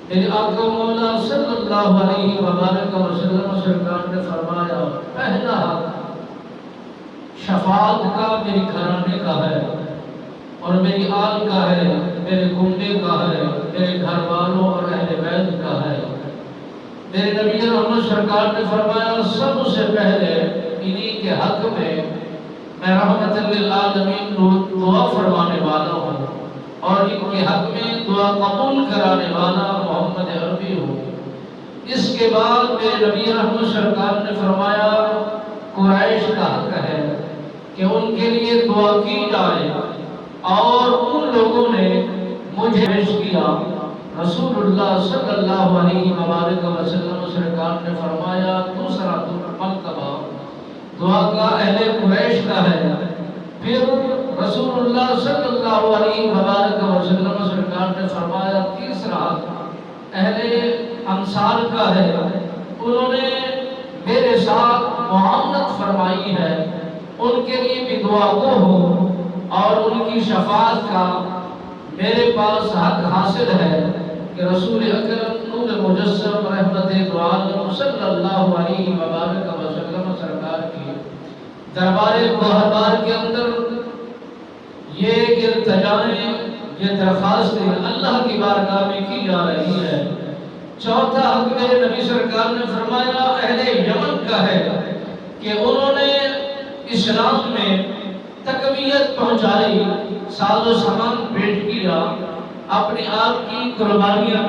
میرے آقا مولا صلی اللہ علیہ وسلم سرکار نے فرمایا پہلا حق شفاعت کا میری گھرانے کا ہے اور میری آل کا ہے، میرے کنبے کا ہے، میرے گھر والوں اور اہل بیت کا ہے۔ میرے نبی رحمت سرکار نے فرمایا سب سے پہلے انہی کے حق میں رحمت للعالمین دعا فرمانے والا ہوں اور ان کے حق میں دعا قبول کرانے والا محمد عربی ہوں۔ اس کے بعد میرے نبی رحمت سرکار نے فرمایا قریش کا حق ہے کہ ان کے لیے دعا کی جائے، اور ان لوگوں نے مجھے پیش کیا۔ رسول اللہ صلی اللہ علیہ وسلم سرکار نے فرمایا دوسرا مرتبہ دعا کا اہل قریش کا ہے۔ پھر رسول اللہ صلی اللہ علیہ وسلم سرکار نے فرمایا تیسرا اہل انصار کا ہے، انہوں نے میرے ساتھ معاونت فرمائی ہے، ان کے لیے بھی دعا گو ہو اور ان کی شفاعت کا میرے پاس حق حاصل ہے کہ رسول اکرم نور مجسم رحمت دو عالم صلی اللہ علیہ وسلم سرکار کی دربار گوہربار کے اندر یہ التجائیں، یہ درخواستیں اللہ کی بارگاہ میں کی جا رہی ہے۔ چوتھا حق میرے نبی سرکار نے فرمایا اہل یمن کا ہے کہ انہوں نے اسلام میں تقویت پہنچائی، ساز و سامان پیش کیا، اپنی آپ کی قربانیاں